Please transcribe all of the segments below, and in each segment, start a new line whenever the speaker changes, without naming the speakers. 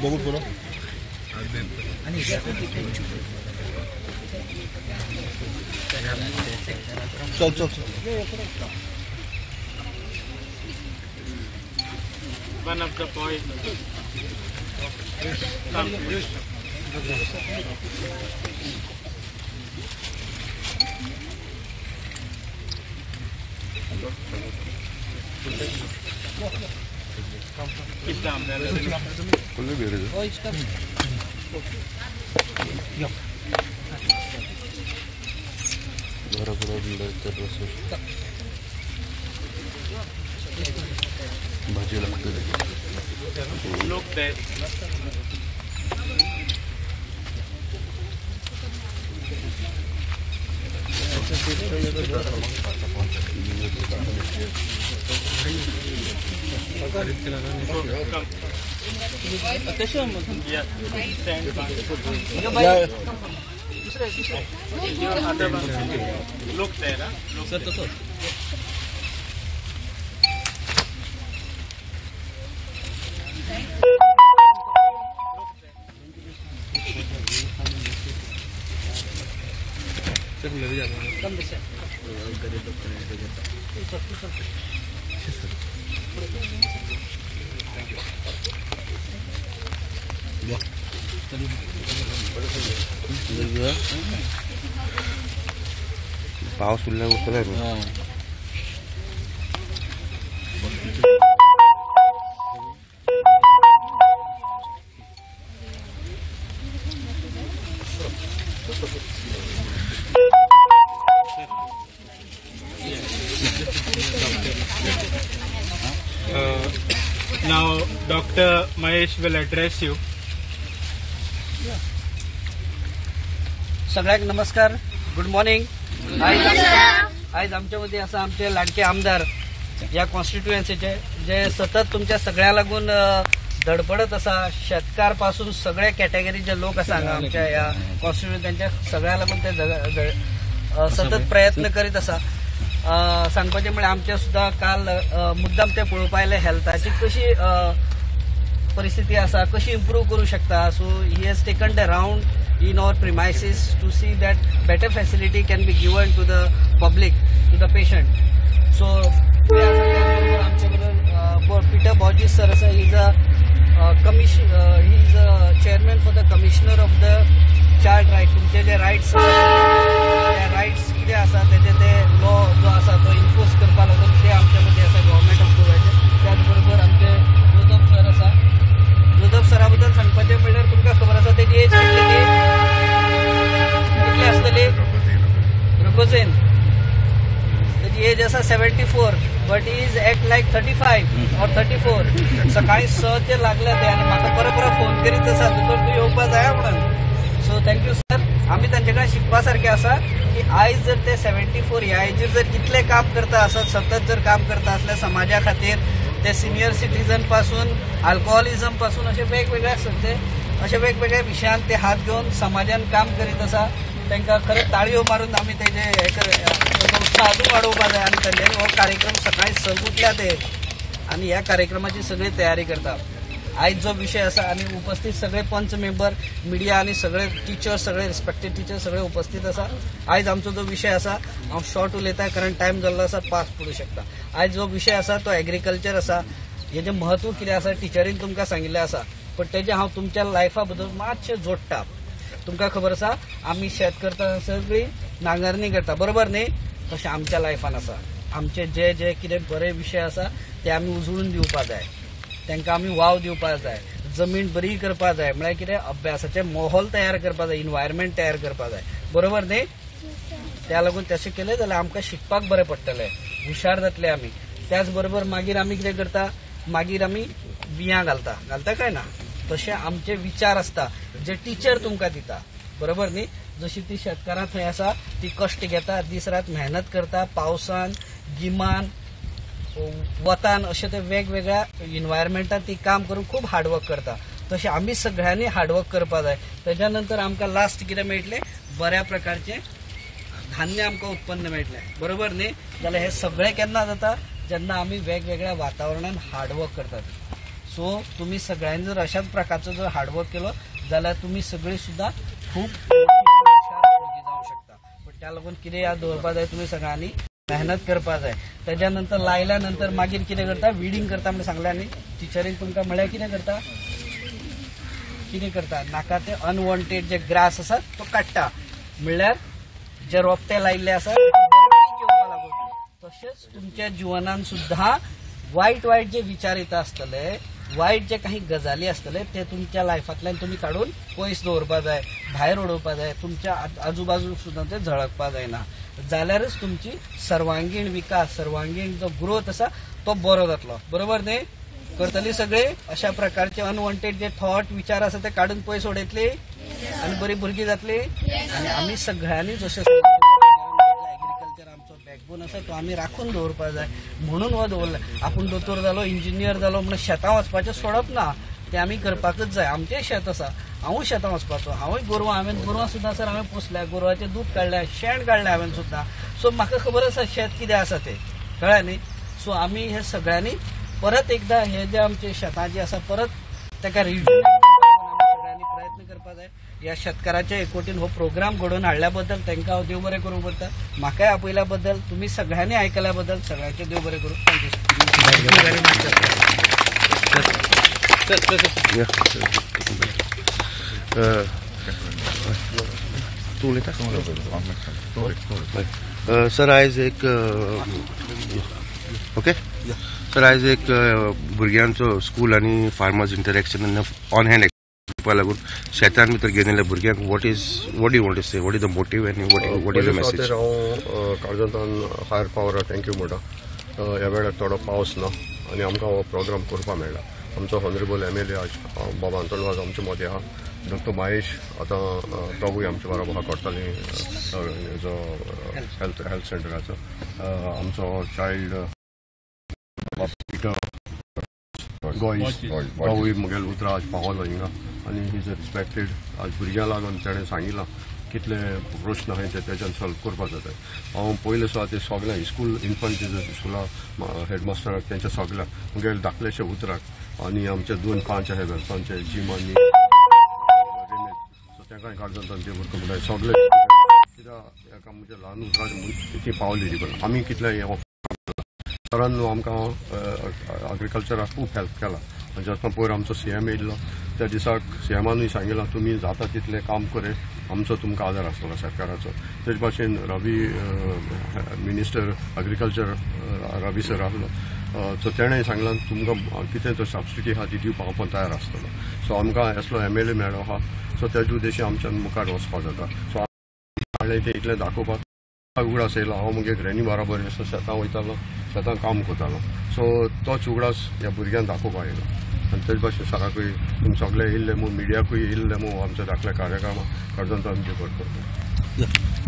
बघू पुढं चल चल चल.
One of the boys.
भाजी लागते.
Look there. Look there.
पाऊस उडला उचलाय.
Now Dr. Mahesh will address you.
सगळ्यांक नमस्कार, गुड मॉर्निंग. आज आमच्यामध्ये असं आमचे लाडके आमदार या कॉन्स्टिट्युएन्सीचे जे सतत तुमच्या सगळ्या लागून धडपडत असा, शेतकार सगळ्या कॅटेगरीचे लोक असा आमच्या या कॉन्स्टिट्युएन्सी त्यांच्या सगळ्या लागून ते सतत प्रयत्न करीत असा. सांगपाचें म्हळ्यार आमचे सुद्धा काल मुद्दाम ते पळोवपा आयले हेल्थाची कशी परिस्थिती असा, कशी इम्प्रूव्ह करू शकता. So he has taken the round in our premises to see that better facility can be given to the public, to the patient. So Peter Borges sir, he is a chairman for the commissioner of the child right. तुमचे जे rights त्या rights कितें आसा ते law जो आसा तो enforce करपा लागून ते आमच्या मध्ये आसा गव्हर्नमेंट ऑफ गोव्याचे. त्याच बरोबर आमचे जोदफ सर आसा. जोदफ सरा बद्दल सांगपाचें म्हणल्यार तुमकां खबर आसा तेजी एज कितली आसतली. रघोजेन तेजी एज आसा 74, but he is act like 35 or 34. सकाळी 6 ते लागले ते आनी म्हाका परत फोन करीत आसा दोतोर तूं येवपा जाय म्हणून. So thank you sir. आमी तांचे कडेन शिकपा सारकें आसा की आयज जर ते 74 ह्या एजीर जर इतले काम करता आसत, सतत जर काम करता असल्या समाजा खातीर, ते सिनियर सिटीजन पासून अल्कोहोलिझम पासून असे वेगवेगळ्या विशयांत ते हात घेऊन समाजान काम करीत आसा. तांकां खरें ताळयो मारून आमी तेजे उत्साह अजून वाडोवपा जाय. आनी तांच्यांनी हो कार्यक्रम सकाळी 6 उठल्या ते आनी ह्या कार्यक्रमाची सगळी तयारी करता. आयज जो विषय आसा आनी उपस्थित सगळे पंच मेंबर, मिडिया आनी सगळे टीचर्स, सगळे रिस्पेक्टेड टीचर्स सगळे उपस्थित आसा. आयज आमचो जो विषय आसा, हांव शॉर्ट उलयता कारण टायम जाल्लो आसा, पास पडूं शकता. आयज जो विषय आसा तो एग्रीकल्चर आसा. हेजें महत्व कितें आसा टिचरीन तुमकां सांगिल्लें आसा, पण तेजें हांव तुमच्या लायफा बद्दल मातशें जोडटा. तुमकां खबर आसा आमी शेत करता सगळी नांगरणी करता, बरोबर न्ही? तशें आमच्या लायफान आसा. आमचे जे जे कितें बरे विशय आसा ते आमी उजळून दिवपा जाय, तांकां आमी वाव दिवपा जाय, जमीन बरी करपा जाय. म्हळ्यार कितें अभ्यासाचे माहोल तयार करपा जाय, इन्वायरमेंट तयार करपा जाय, बरोबर न्ही? त्या लागून तशें केलें जाल्यार आमकां शिकपाक बरें पडटलें, हुशार जातले आमी. त्याच बरोबर मागीर आमी कितें करता, मागीर आमी बियां घालता काय ना, तशें आमचे विचार आसता जे टीचर तुमकां दिता, बरोबर न्ही? जशी ती शेतकारां थंय आसा, ती कश्ट घेता, दीस रात मेहनत करता, पावसान गिमान वतान अशें ते वेगवेगळ्या इन्वायरमेंटात ती काम करून खूब हार्डवर्क करता. तशें आमी सगळ्यांनी हार्डवर्क करपा जाय. तेच्या नंतर आमकां लास्ट कितें मेळटलें, बऱ्या प्रकारचें धान्य आमकां उत्पन्न मेळटलें, बरोबर न्ही? जाल्यार हे सगळें केन्ना जाता, जेन्ना आमी वेगवेगळ्या वातावरणान हार्डवर्क करतात. सो तुम्ही सगळ्यांनी जर अशाच प्रकारचं जर हार्डवर्क केलं जाल्यार तुम्ही सगळी सुद्धा खूप हुशार भुरगीं जावंक शकता. पण त्या लागून कितें याद दवरपा जाय, तुम्ही सगळ्यांनी मेहनत करपा जाय. त्याच्यानंतर लायल्या नंतर मागीर कितें करता, विडींग करता म्हणून सांगलें आनी टिचरीन तुमकां म्हळ्यार कितें करता, नाका ते अनवॉन्टेड जे ग्रास आसा तो काडटा. म्हणल्यार जे रोपटे लायिल्ले आसा पीक येवपा लागून. तशेंच तुमच्या जिवनान सुद्धा वायट वायट जे विचार येता आसतले, वायट जे काही गजाली आसतले ते तुमच्या लायफांतल्यान तुम्ही काढून पयस दवरपा जाय, भायर उडोवपा जाय. तुमच्या आजूबाजूक सुद्धा ते झळकपा जायना. जाल्यारच तुमची सर्वांगीण विकास, सर्वांगीण जो ग्रोथ आसा तो बरो जातलो. बरोबर न्ही? करतली सगळे अशा प्रकारचे अनवॉन्टेड जे थॉट विचार आसा ते काढून पयस उडयतली आणि बरी भुरगीं जातली. आणि आम्ही सगळ्यांनी जशें एग्रीकल्चर आमचो बॅकबोन आसा तो आम्ही राखून दवरपा जाय. म्हणून हो दवरला. आपूण दोतोर जालो, इंजिनियर जालो म्हणून शेतां वचपाचें सोडप ना, ते आमी करपाकच जाय. आमचें शेत आसा, हांवूय शेतां वचपाचो, हांवूय गोरवां सुद्दां सर हांवें पोसल्या, गोरवाचें दूध काडलें, शेण काडलें हांवें सुद्दां. सो म्हाका खबर आसा शेत कितें आसा तें, कळ्ळें न्ही? सो आमी हे सगळ्यांनी परत एकदा हे जे आमचे शेतां जी आसा परत ताका रिव्यू सगळ्यांनी प्रयत्न करपा जाय. या शेतकाराच्या एकवटीन हो प्रोग्राम घडोवन हाडल्या बद्दल तांकां हांव देव बरें करूं करता. म्हाकाय आपयल्या बद्दल, तुम्ही सगळ्यांनी आयकल्या बद्दल सगळ्यांचे देव बरें करूं. थँक्यू व्हेरी
तू उलयता? सर आयज एक ओके सर आयज एक भुरग्यांचो स्कूल आनी फार्मर्स इंटरॅक्शन ऑन हँड लागून शेतान भितर घेवन येयल्या भुरग्यांक what you want to say, what is the motive and what is the message?
हांव काळजांतान हायर पॉवर थँक्यू म्हणटा. ह्या वेळार थोडो पावस ना आनी आमकां हो प्रोग्राम करपाक मेळ्ळा. आमचो ऑनरेबल MLA आज बाबा अंतोणवाज आमचे मदीं आहा. डॉक्टर महेश आतां तोवूय आमचे बरोबर आहा कोर्ताली जो हेल्थ सेंटराचो. आमचो चायल्ड गोंय मुगेल उतरा आज पावलो हिंगा आनी ही इज रिस्पेक्टेड. आज भुरग्यां लागून ताणें सांगिलां कितले प्रश्न आहाय ते तेच्यान सॉल्व करपाक जाता. हांव पयले सुद्दां ते सगळ्या स्कूल इन्फंट स्कुला हेडमास्टराक तेंच्या सगळ्यांक मुगेल धाकलेशे उतराक आनी आमचे 2-5 हे वेल्सांचे जीम आनी सो तेंकाय काळजांतान देव बरें करूं. सगळे कित्याक हेका म्हणजे ल्हान उतराचे ती पावलेली पण आमी कितले सरान आमकां एग्रीकल्चराक खूब हेल्प केला. जेन्ना पयर आमचो CM येयल्लो त्या दिसाक CMानूय सांगिलां तुमी जाता तितलें काम करे, आमचो तुमकां आदार आसतलो सरकाराचो. तेच भाशेन रवी मिनिस्टर एग्रीकल्चर रवी सर आहलो. सो तेणें सांगलां तुमकां कितें तो सबसिडी आहा ती दिवपाक हांव तयार आसतलो. सो आमकां असलो MLA मेळ्ळो आहा. सो तेजे उद्देशी आमच्यान मुखार वचपाक जाता. सो हांवें तें इतलें दाखोवपाक उगडास येयलो. हांव मुगे ग्रॅनी बरोबर शेतां वयतालो, शेतां काम करतालो. सो तोच उगडास ह्या भुरग्यांक दाखोवपाक येयलो. आनी तेच भाशेन सराकूय तुमी सगळे येयल्ले मू, मिडियाकूय येयल्ले मू आमच्या धाकल्या कार्यक्रमाक काळजांतान आमचे करता.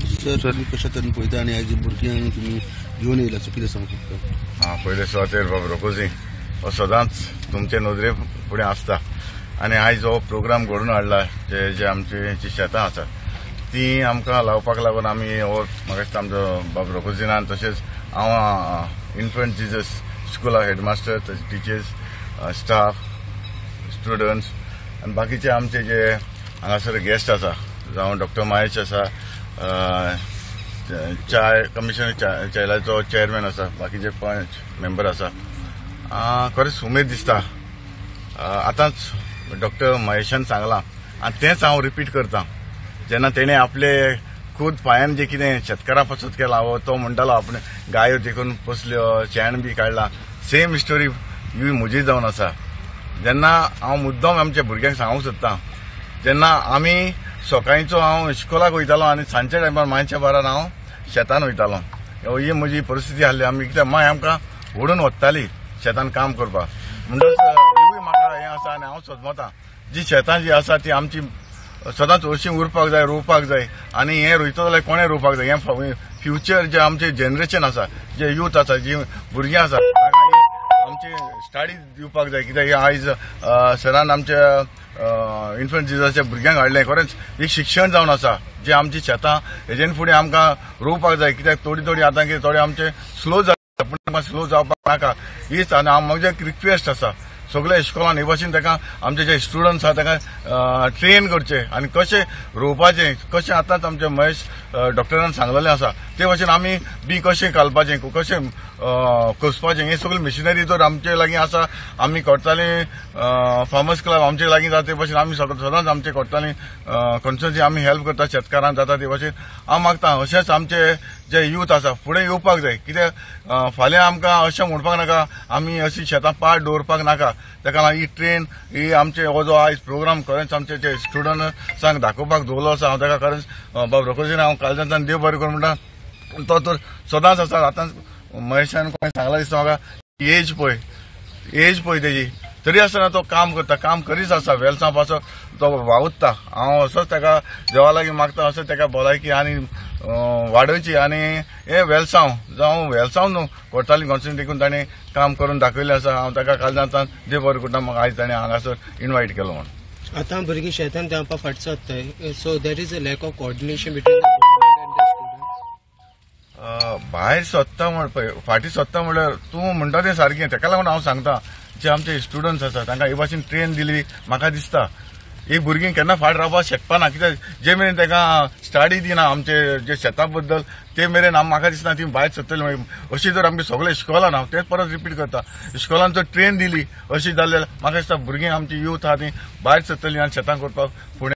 सर तुमी कशा तरेन पळयता आनी आयज भुरग्यांक तुमी घेवन येयला सो कितें सांगता?
पयले सुवातेर बाब रोकोजी हो सदांच तुमचे नदरे फुडें आसता आनी आयज हो प्रोग्राम घडोवन हाडला. जे आमची जी शेतां आसा ती आमकां लावपाक लागून आमी हो म्हाका दिसता आमचो बाब रोकोजीनान तशेंच हांव इन्फंट जिजस स्कुला हेडमास्टर टिचर्स स्टाफ स्टुडंट्स आनी बाकीचे आमचे जे हांगासर गेस्ट आसा जावं डॉक्टर महेश आसा, कमिशनर चायल्डाचो चेअरमॅन आसा, बाकीचे 5 मेंबर आसा. खरेंच उमेद दिसता. आतांच डॉक्टर महेशान सांगलां आनी तेंच हांव रिपीट करतां. जेन्ना तेणें आपले खूद पांयान जे कितें शेतकारा पासून केला तो म्हणटालो आपण गायो देखून पोसल्यो, शेण बी काडलां. सेम स्टोरी ही म्हजी जावन आसा. जेन्ना हांव मुद्दम आमच्या भुरग्यांक सांगूंक सोदतां, जेन्ना आमी सकाळींचो हांव इस्कोलाक वयतालो आनी सांजच्या टायमार मायच्या बारान हांव शेतान वयतालो. ही म्हजी परिस्थिती आसली. आमी कित्याक माय आमकां ओडून वत्ताली शेतान काम करपाक. म्हणटच हिवूय म्हाका हें आसा आनी हांव सोदमतां जी शेतां जी आसा ती आमची सदांच हरशीं उरपाक जाय, रोवपाक जाय. आनी हें रोयता जाल्यार कोणें रोवपाक जाय. हें फ्युचर जे आमचें जनरेशन आसा, जे यूथ आसा, जी भुरगीं आसा ताका आमची स्टडी दिवपाक जाय. कित्याक आयज सरान आमच्या इन्फंट जिजसाच्या भुरग्यांक हाडलें. खरेंच एक शिक्षण जावन आसा. जे आमची शेतां हेजेन फुडें आमकां रोवपाक जाय. कित्याक थोडी आतां कितें थोडे आमचे स्लो जाता, पूण स्लो जावपाक नाका. हीच आनी म्हजे एक रिक्वेस्ट आसा सगळे इस्कॉलान हे भाशेन ताका आमचे जे स्टुडंट्स आहा ताका ट्रेन करचे आनी कशें रोवपाचें कशें आतांच आमचे महेश डॉक्टरान सांगलेलें आसा ते भाशेन आमी बी कशें घालपाचें कशें कसपाचें हे सगळे मिशनरी जर आमचे लागीं आसा आमी कोर्ताली फार्मर्स क्लब आमचे लागीं जाता ते भाशेन आमी सदांच आमचे कोर्ताली कॉन्स्टिट्युएन्सी आमी हेल्प करता शेतकारांक जाता ते भाशेन हांव मागता अशेंच आमचे जे यूथ आसा फुडें येवपाक जाय कित्याक फाल्यां आमकां अशें म्हणपाक नाका आमी अशी शेतां पाड दवरपाक नाका ताका लागून ही ट्रेन ही आमचे हो जो आयज प्रोग्राम खरेंच आमचे जे स्टुडंट्सांक दाखोवपाक दवरलो आसा हांव ताका खरेंच बाब रकोजीन हांव कालच्यान देव बरें करूं म्हणटा तो तर सदांच आसा आतां महेशान कोणें सांगला दिसता म्हाका एज पळय तेजी तरी आसतना तो काम करता काम करीत आसा वेलसां पासो तो वावुरता हांव असोच ताका देवा लागीं मागता असोच ताका भलायकी आनी वाडोवची आनी हे वेलसांव जावं वेलसांव न्हू कोर्ताली कॉन्स्टिट्युएन्सी देखून ताणें काम करून दाखयलें आसा हांव ताका कालच्यान देव बरें करता म्हाका आयज ताणें हांगासर इन्वायट केलो म्हणून
आतां भुरगीं शेतान देंवपा फाटी सरताय so there is a lack of coordination between the government and the students
भायर सोदता म्हण पळय फाटी सोदता म्हणल्यार तूं म्हणटा तें सारकें ताका लागून हांव सांगता जे आमचे स्टुडंट्स आसा तांकां हे भाशेन ट्रेन दिली म्हाका दिसता ही भुरगीं केन्ना फाट रावपाक शकपाना कित्याक जे मेरेन ताका स्टडी दिना आमचे जे शेता बद्दल ते मेरेन म्हाका दिसना ती भायर सरतली अशी जर आमचे सगळे इस्कॉलान हांव तेच परत रिपीट करता इस्कॉलान जर ट्रेन दिली अशी जाली जाल्यार म्हाका दिसता भुरगीं आमची यूथ आहा ती भायर सरतली आनी शेतां करपाक फुडें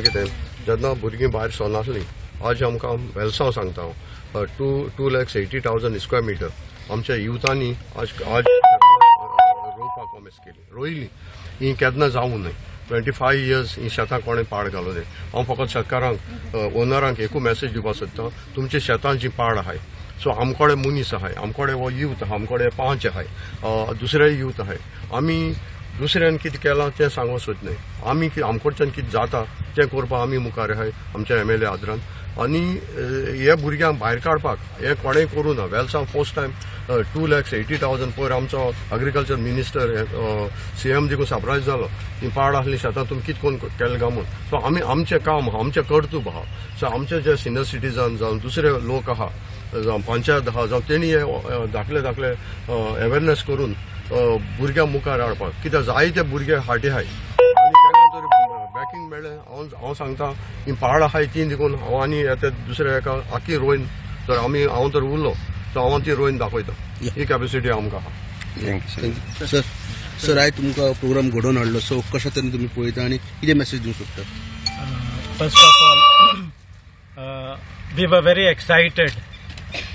कितें जेन्ना भुरगीं भायर सरनासलीं आज आमकां वेलसांव सांगता हांव 2,80,000 स्क्वेअर मिटर आमच्या युथांनी आज रोवपाक कॉमेस केली रोयली ही केन्ना जावूं न्हय 25 years ही शेतां कोणें पाड घालूं न्हय हांव फकत शेतकारांक ओनरांक एकू मेसेज दिवपाक सोदतां तुमच्या शेतां जी पाड आहाय सो आमकोडे मनीस आहाय आमकोडे हो यूथ आहा आमकोडे पांच आहाय दुसरे यूथ आहाय आमी दुसऱ्यान कितें केलां तें सांगूंक सोदनाय आमी आमकडच्यान कितें जाता तें करपाक आमी मुखार आहाय आमच्या MLA आदरान आनी हे भुरग्यांक भायर काडपाक हे कोणेंय करूं ना वेलसांव फर्स्ट टायम 2,80,000 पयर आमचो एग्रीकल्चर मिनिस्टर CM देखून सरप्रायज जालो ती पाड आसली शेतां तुमी कितें कोन्न केलें काय म्हूण सो आमी आमचें काम आहा आमचें कर्तूब आहा सो आमचे जे सिनियर सिटीजन जावं दुसरे लोक आहा जावं पंचायत आहा जावं तेणी हे धाकले अवेरनेस करून भुरग्यां मुखार हाडपाक कित्याक जायते भुरगे हाटी आहाय आनी ताका जर बॅकींग मेळ्ळें हांव सांगता ही पाड आहाय ती देखून हांव आनी येते दुसऱ्या एका आख्खी रोयन जर हांव तर उरलो सो हांव ती रोयन दाखयता ही कॅपेसिटी आमकां आहा
थँक्यू
सर सर आयज तुमकां प्रोग्राम घडोवन हाडलो सो कशा तरेन तुमी पळयता आनी कितें मेसेज दिवंक सोदता
First of all, we were very excited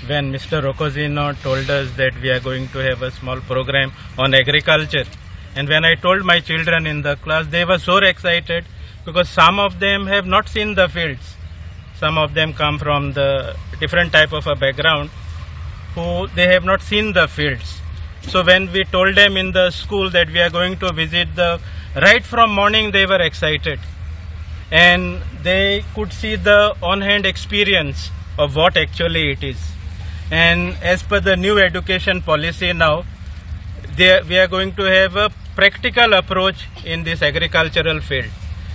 when Mr. Rocozino told us that we are going to have a small program on agriculture. And when I told my children in the class, they were so excited because some of them have not seen the fields. Some of them come from the different type of a background who they have not seen the fields. So when we told them in the school that we are going to visit right from morning they were excited. And they could see the on-hand experience of what actually it is. And as per the new education policy now, we are going to have a practical approach in this agricultural field.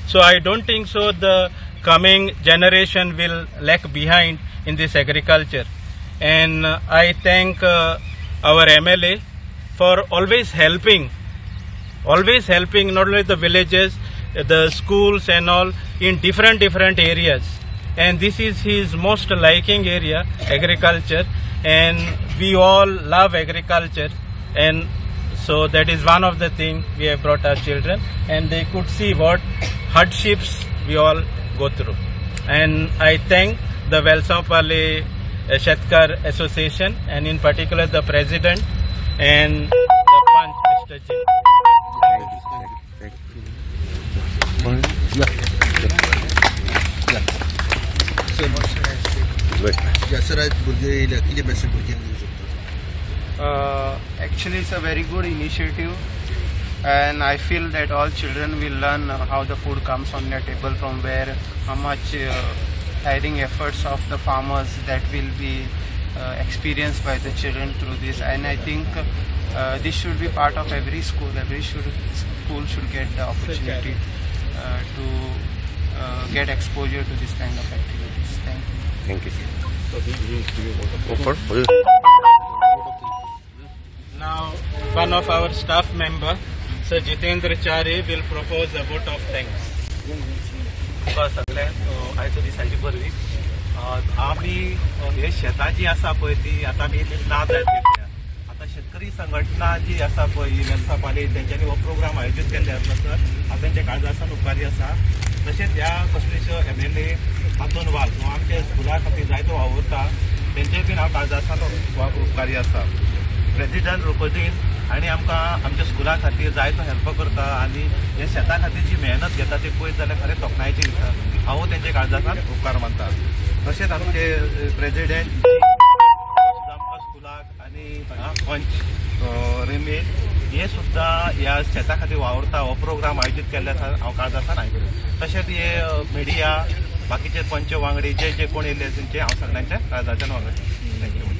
So I don't think so the coming generation will lag behind in this agriculture. And I thank our MLA for always helping not only the villages, the schools and all in different areas. And this is his most liking area, agriculture, and we all love agriculture, and so that is one of the things we have brought our children, and they could see what hardships we all go through. And I thank the Velsampally Shetkar Association, and in particular the president and the Panch, Mr. Ji.
Sir आयज भुरगे येयल्या कितें message भुरग्यांक दिवंक सोदता
Actually, it's a very good initiative, and I feel that all children will learn how the food comes on their table, from where, how much tiring efforts of the farmers that will be experienced by the children through this. And I think this should be part of every school. Every school should get the opportunity to get exposure to this kind of activities. Thank you.
Thank you.
one of our staff member, Sir Jitendra Chari, will propose a vote of thanks.
सगळ्यांक आयचो दिसाची परवी आमी हे शेतां जी आसा पळय ती आतां आमी ना जायत घेतल्या. आतां शेतकरी संघटना जी आसा पळय म्युनिसिपाली तेंच्यांनी हो प्रोग्राम आयोजीत केल्ले आसा सर. हांव तेंच्या काळजासान उपकारी आसा. तशेंच ह्या कसलेशो MLA हातून वाल किंवा आमच्या स्कुला खातीर जायतो वावुरता तेंचेय बीन हांव काळजासान उपकारी आसा. प्रेसिडेंट रोकोजीन आनी आमकां आमच्या स्कुला खातीर जायतो हेल्प करता आनी हे शेता खातीर जी मेहनत घेता ती पळयत जाल्यार खरें तोखणायची दिसता. हांव तेंचे काळजासान उपकार मानता. तशेंच आमचे प्रेसिडेंट आमकां स्कुलाक आनी पंच रेमेन हे सुद्दां ह्या शेता खातीर वावुरता. हो प्रोग्राम आयोजीत केल्ले आसा हांव काळजासान आयकता. तशेंच हे मिडिया बाकीचे पंच वांगडी जे कोण येयले तेंचे हांव सगळ्यांचे काळजाच्यान वांगडा. थँक्यू.